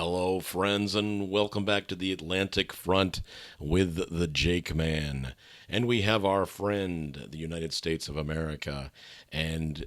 Hello, friends, and welcome back to the Atlantic Front with the TheJakeman. And we have our friend, the United States of America. And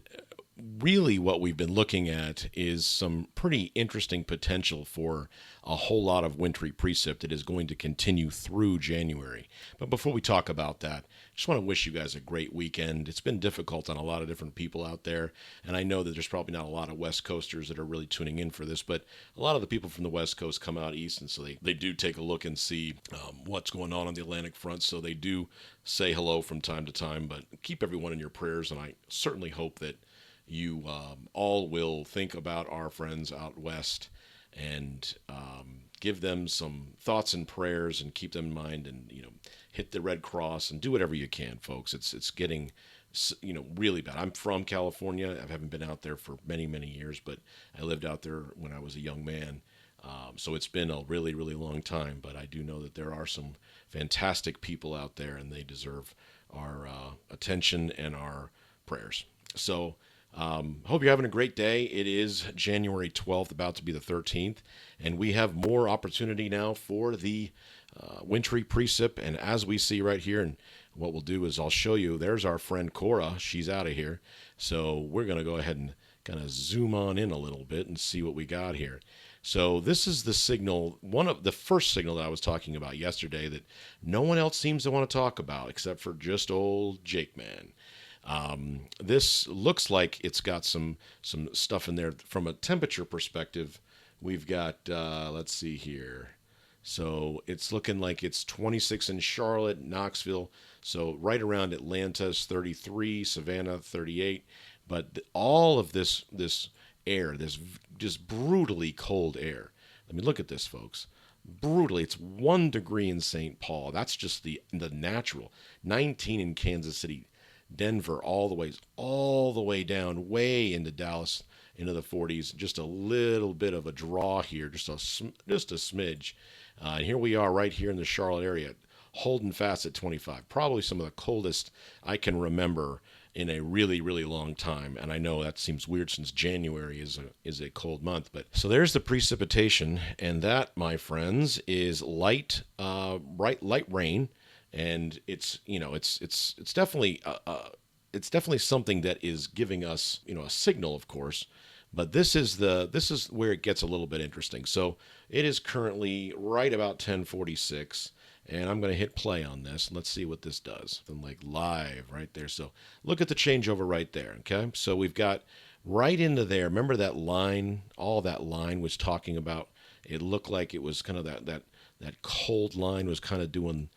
really, what we've been looking at is some pretty interesting potential for a whole lot of wintry precip that is going to continue through January. But before we talk about that, I just want to wish you guys a great weekend. It's been difficult on a lot of different people out there, and I know that there's probably not a lot of West Coasters that are really tuning in for this, but a lot of the people from the West Coast come out east, and so they do take a look and see what's going on the Atlantic front, so they do say hello from time to time, but keep everyone in your prayers, and I certainly hope that you all will think about our friends out west and give them some thoughts and prayers and keep them in mind, and hit the Red Cross and do whatever you can, folks. It's getting really bad. I'm from California. I haven't been out there for many years, but I lived out there when I was a young man. So it's been a really long time, but I do know that there are some fantastic people out there, and they deserve our attention and our prayers. So hope you're having a great day. It is January 12th, about to be the 13th, and we have more opportunity now for the wintry precip. And as we see right here, and what we'll do is I'll show you, there's our friend Cora. She's out of here. So we're going to go ahead and kind of zoom on in a little bit and see what we got here. So this is the signal, one of the first signal that I was talking about yesterday that no one else seems to want to talk about except for just old Jakeman. This looks like it's got some stuff in there from a temperature perspective. We've got, let's see here. So it's looking like it's 26 in Charlotte, Knoxville. So right around Atlanta's 33, Savannah 38. But all of this air, this just brutally cold air. Let me look at this, folks. Brutally, it's 1 degree in St. Paul. That's just the natural. 19 in Kansas City, Denver, all the way down, way into Dallas, into the 40s. Just a little bit of a draw here, just a smidge. And here we are right here in the Charlotte area, holding fast at 25. Probably some of the coldest I can remember in a really long time. And I know that seems weird since January is a cold month. But so there's the precipitation, and that, my friends, is light rain. And it's definitely something that is giving us a signal, of course. But this is where it gets a little bit interesting. So it is currently right about 10:46, and I'm going to hit play on this. Let's see what this does. I'm like live right there. So look at the changeover right there. Okay, so we've got right into there. Remember that line? All that line was talking about. It looked like it was kind of that cold line was kind of doing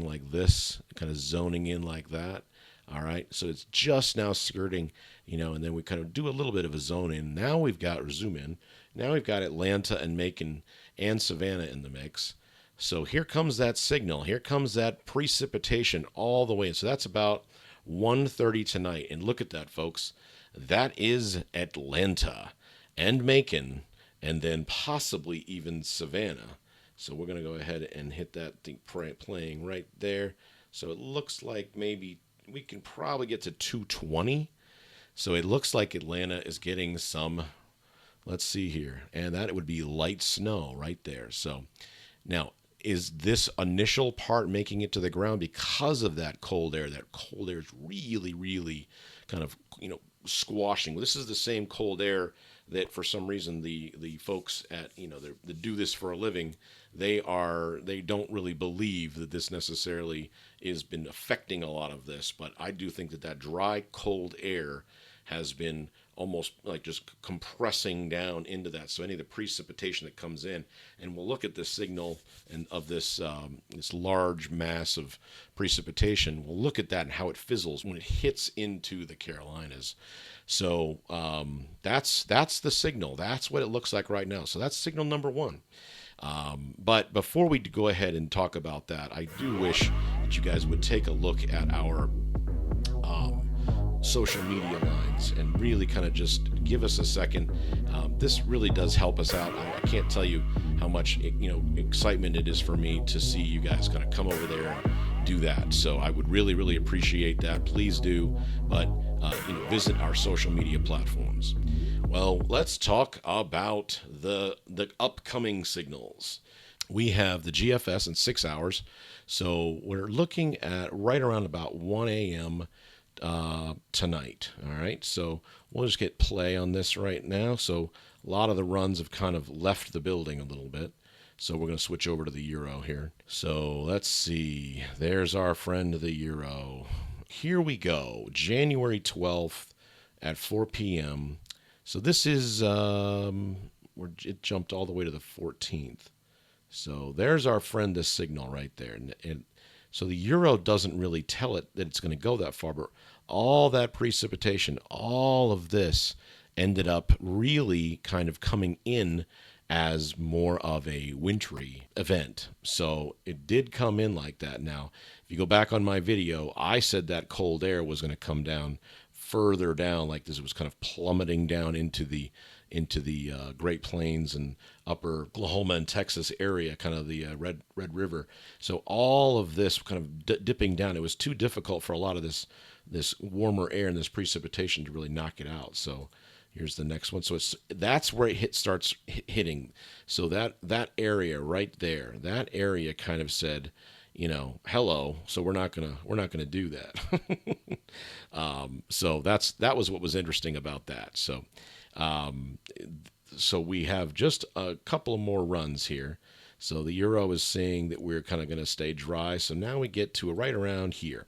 like this, kind of zoning in like that. All right, so it's just now skirting, and then we kind of do a little bit of a zone in. Now we've got, or zoom in, now we've got Atlanta and Macon and Savannah in the mix. So here comes that signal. Here comes that precipitation all the way in. So that's about 1:30 tonight. And look at that, folks. That is Atlanta and Macon, and then possibly even Savannah. So we're going to go ahead and hit that thing playing right there. So it looks like maybe we can probably get to 220. So it looks like Atlanta is getting some, let's see here, and that it would be light snow right there. So now, is this initial part making it to the ground because of that cold air? That cold air is really kind of, squashing. This is the same cold air that for some reason the folks at, that do this for a living, they don't really believe that this necessarily has been affecting a lot of this. But I do think that dry, cold air has been almost like just compressing down into that. So any of the precipitation that comes in, and we'll look at the signal and of this large mass of precipitation. We'll look at that and how it fizzles when it hits into the Carolinas. So that's the signal. That's what it looks like right now. So that's signal number 1. But before we go ahead and talk about that, I do wish that you guys would take a look at our social media lines and really kind of just give us a second. This really does help us out. I can't tell you how much excitement it is for me to see you guys kind of come over there and do that. So I would really appreciate that. Please do. But visit our social media platforms. Well, let's talk about the upcoming signals. We have the GFS in 6 hours, so we're looking at right around about 1 a.m. Tonight. All right, so we'll just get play on this right now. So a lot of the runs have kind of left the building a little bit. So we're going to switch over to the Euro here. So let's see. There's our friend the Euro. Here we go. January 12th at 4 p.m. So this is it jumped all the way to the 14th. So there's our friend the signal right there. And so the Euro doesn't really tell it that it's going to go that far, but all that precipitation, all of this ended up really kind of coming in as more of a wintry event. So it did come in like that. Now, if you go back on my video, I said that cold air was going to come down further down like this. It was kind of plummeting down into the Great Plains and upper Oklahoma and Texas area, kind of the Red River. So all of this kind of dipping down. It was too difficult for a lot of this warmer air and this precipitation to really knock it out. So here's the next one. So that's where it starts hitting. So that area right there, that area kind of said, hello. So we're not gonna do that. So that was what was interesting about that. So we have just a couple of more runs here. So the Euro is saying that we're kind of going to stay dry. So now we get to right around here.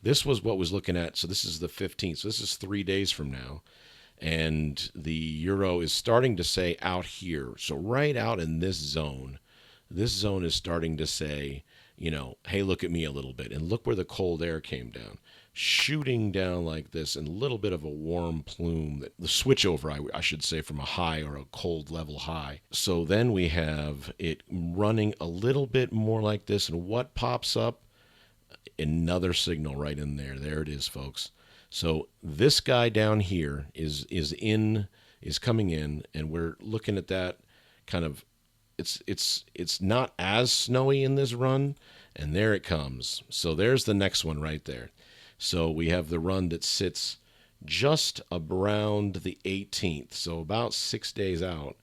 This was what was looking at. So this is the 15th. So this is 3 days from now. And the Euro is starting to say out here. So right out in this zone is starting to say, hey, look at me a little bit. And look where the cold air came down, shooting down like this, and a little bit of a warm plume, the switch over, I should say, from a high or a cold level high. So then we have it running a little bit more like this. And what pops up? Another signal right in there. There it is, folks. So this guy down here is coming in, and we're looking at that kind of. It's not as snowy in this run, and there it comes. So there's the next one right there. So we have the run that sits just around the 18th, so about 6 days out.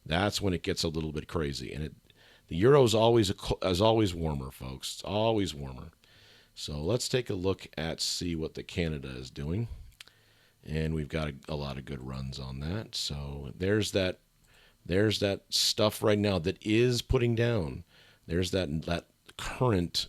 That's when it gets a little bit crazy, and the Euro is always warmer, folks. It's always warmer. So let's take a look at see what the Canada is doing, and we've got a lot of good runs on that. So there's that stuff right now that is putting down. There's that current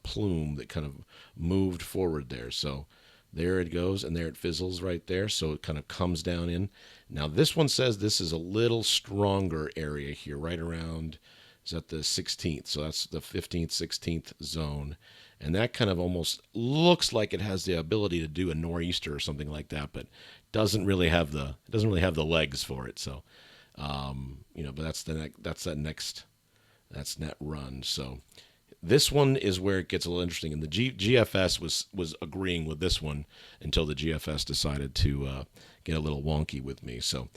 plume that kind of moved forward there. So there it goes, and there it fizzles right there. So it kind of comes down in. Now this one says this is a little stronger area here, right around, is at the 16th. So that's the 15th, 16th zone. And that kind of almost looks like it has the ability to do a nor'easter or something like that, but doesn't really have the legs for it. So, but that's that next run. So this one is where it gets a little interesting. And the GFS was agreeing with this one until the GFS decided to get a little wonky with me. So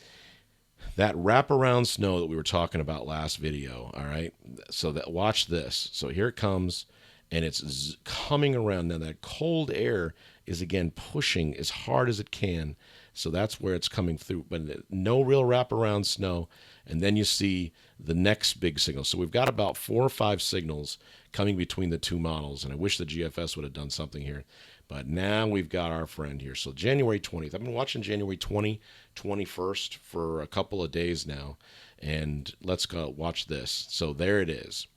that wraparound snow that we were talking about last video. All right. So watch this. So here it comes. And it's coming around. Now that cold air is again pushing as hard as it can. So that's where it's coming through. But no real wraparound snow. And then you see the next big signal. So we've got about 4 or 5 signals coming between the two models. And I wish the GFS would have done something here. But now we've got our friend here. So January 20th. I've been watching January 20, 21st for a couple of days now. And let's go watch this. So there it is.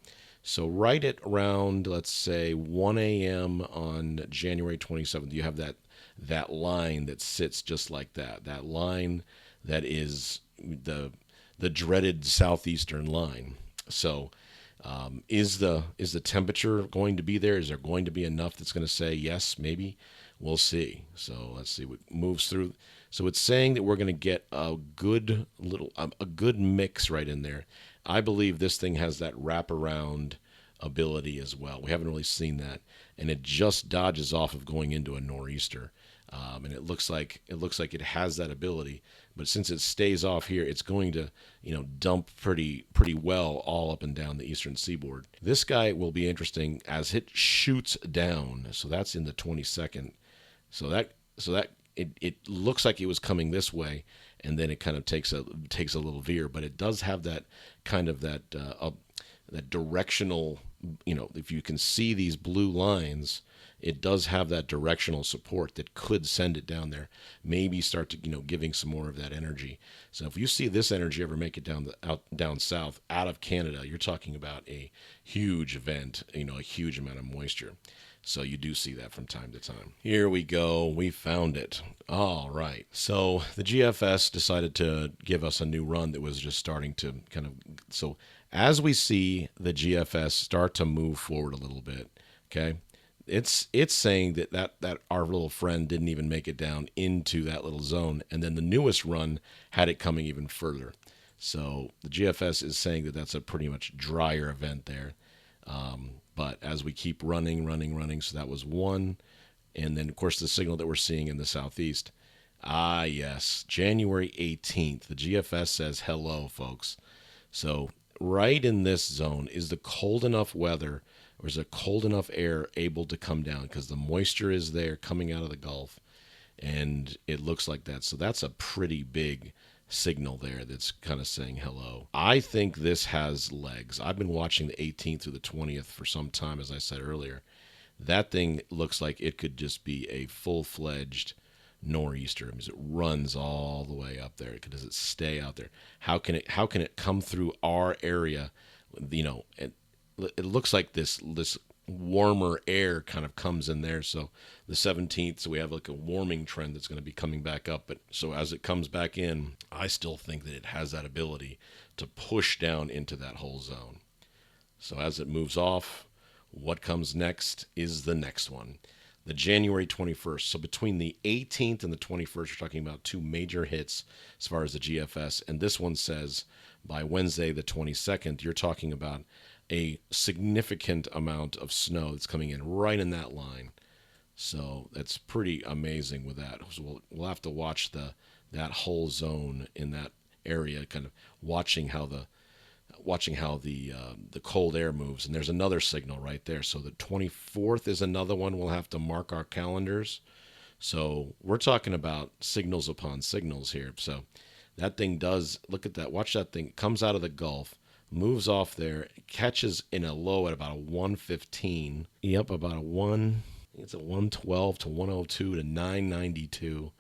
So right at around, let's say, 1 a.m. on January 27th, you have that line that sits just like that. That line that is the dreaded southeastern line. So is the temperature going to be there? Is there going to be enough that's going to say yes, maybe? We'll see. So let's see what moves through. So it's saying that we're going to get a good mix right in there. I believe this thing has that wraparound ability as well. We haven't really seen that, and it just dodges off of going into a nor'easter. And it looks like it has that ability, but since it stays off here, it's going to dump pretty well all up and down the eastern seaboard. This guy will be interesting as it shoots down. So that's in the 22nd. So that it looks like it was coming this way, and then it kind of takes a little veer, but it does have that kind of that directional, if you can see these blue lines, it does have that directional support that could send it down there, maybe start to, giving some more of that energy. So if you see this energy ever make it down south out of Canada, you're talking about a huge event, a huge amount of moisture. So you do see that from time to time. Here we go. We found it. All right. So the GFS decided to give us a new run that was just starting to so as we see the GFS start to move forward a little bit, okay, it's saying that our little friend didn't even make it down into that little zone, and then the newest run had it coming even further. So the GFS is saying that that's a pretty much drier event there. But as we keep running, so that was one. And then, of course, the signal that we're seeing in the southeast. Ah, yes, January 18th. The GFS says hello, folks. So right in this zone, is the cold enough weather or is the cold enough air able to come down? Because the moisture is there coming out of the Gulf, and it looks like that. So that's a pretty big signal there that's kind of saying hello. I think this has legs. I've been watching the 18th through the 20th for some time, as I said earlier. That thing looks like it could just be a full-fledged nor'easter. It runs all the way up there. Does it stay out there? How can it come through our area? It looks like this warmer air kind of comes in there. So the 17th, so we have like a warming trend that's going to be coming back up. But so as it comes back in, I still think that it has that ability to push down into that whole zone. So as it moves off, what comes next is the next one, the January 21st. So between the 18th and the 21st, you're talking about two major hits as far as the GFS. And this one says by Wednesday, the 22nd, you're talking about a significant amount of snow that's coming in right in that line. So that's pretty amazing with that. So we'll have to watch that whole zone in that area, kind of watching how the cold air moves. And there's another signal right there. So the 24th is another one we'll have to mark our calendars. So we're talking about signals upon signals here. So that thing does, look at that, watch that thing, comes out of the Gulf, moves off there, catches in a low at about a 115. Yep, about it's a 112 to 102 to 992.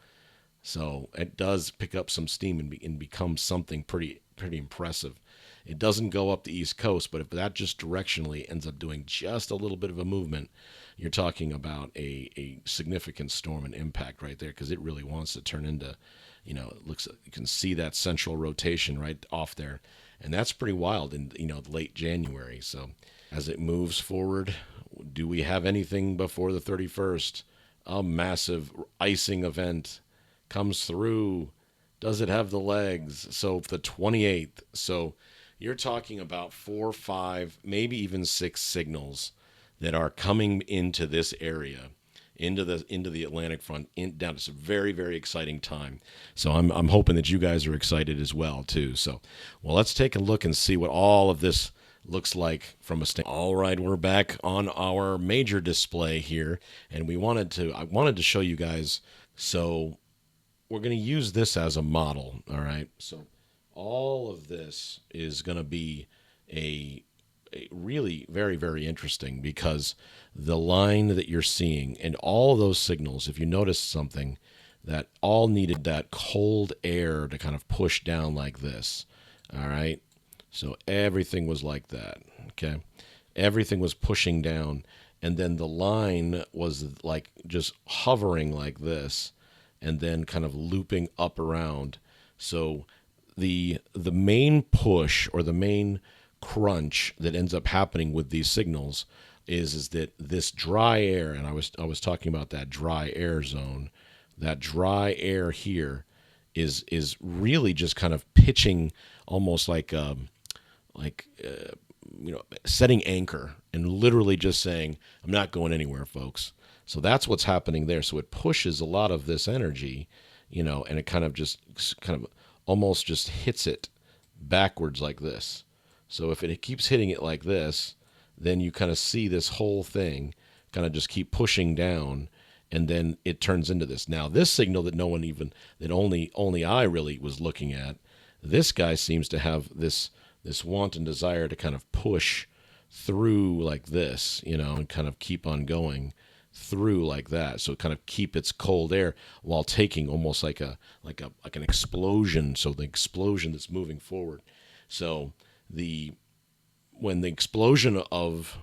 So it does pick up some steam and become something pretty impressive. It doesn't go up the East Coast, but if that just directionally ends up doing just a little bit of a movement, you're talking about a significant storm and impact right there, because it really wants to turn into, it looks, you can see that central rotation right off there. And that's pretty wild in, late January. So as it moves forward, do we have anything before the 31st? A massive icing event comes through. Does it have the legs? So the 28th. So you're talking about 4, 5, maybe even 6 signals that are coming into this area, into the Atlantic front, down. It's a very, very exciting time. So I'm hoping that you guys are excited as well too. So, well, let's take a look and see what all of this looks like from a stand. All right, we're back on our major display here, and I wanted to show you guys. So we're going to use this as a model. All right. So all of this is going to be a really very, very interesting, because the line that you're seeing and all those signals, if you notice something, that all needed that cold air to kind of push down like this. All right. So everything was like that. Okay. Everything was pushing down. And then the line was like just hovering like this and then kind of looping up around. So the main push or the main crunch that ends up happening with these signals is that this dry air, and I was talking about that dry air zone, that dry air here is really just kind of pitching almost like setting anchor and literally just saying, I'm not going anywhere, folks. So that's what's happening there. So it pushes a lot of this energy, and it kind of almost just hits it backwards like this. So if it keeps hitting it like this, then you kind of see this whole thing kind of just keep pushing down, and then it turns into this. Now, this signal that no one even, that only I really was looking at, this guy seems to have this want and desire to kind of push through like this, and kind of keep on going through like that. So kind of keep its cold air while taking almost like an explosion. So the explosion that's moving forward. So when the explosion of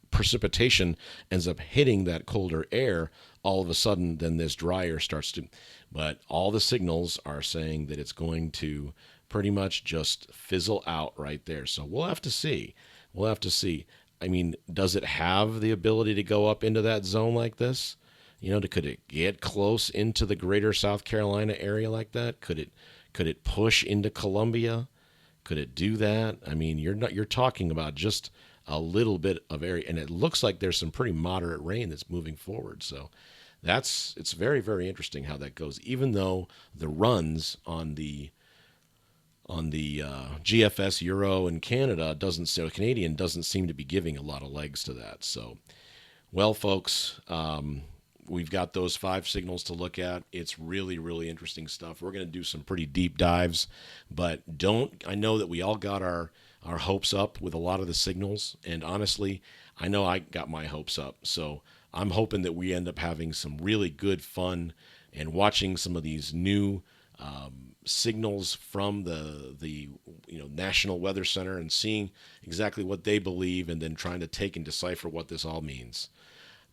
precipitation ends up hitting that colder air, all of a sudden then this dry air starts to, but all the signals are saying that it's going to pretty much just fizzle out right there. So we'll have to see. I mean, does it have the ability to go up into that zone like this? Could it get close into the greater South Carolina area like that? Could it push into Columbia? Could it do that? I mean, you're talking about just a little bit of area, and it looks like there's some pretty moderate rain that's moving forward. So it's very, very interesting how that goes, even though the runs on the GFS, Euro, and Canadian doesn't seem to be giving a lot of legs to that. So, well, folks, we've got those 5 signals to look at. It's really, really interesting stuff. We're going to do some pretty deep dives, but I know that we all got our hopes up with a lot of the signals, and honestly, I know I got my hopes up. So I'm hoping that we end up having some really good fun and watching some of these new signals from the National Weather Center and seeing exactly what they believe, and then trying to take and decipher what this all means.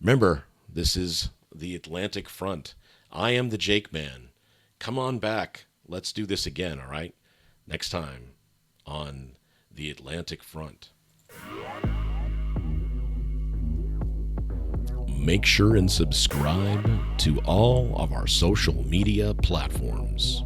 Remember, this is the Atlantic Front. I am the Jakeman. Come on back. Let's do this again, all right? Next time on the Atlantic Front. Make sure and subscribe to all of our social media platforms.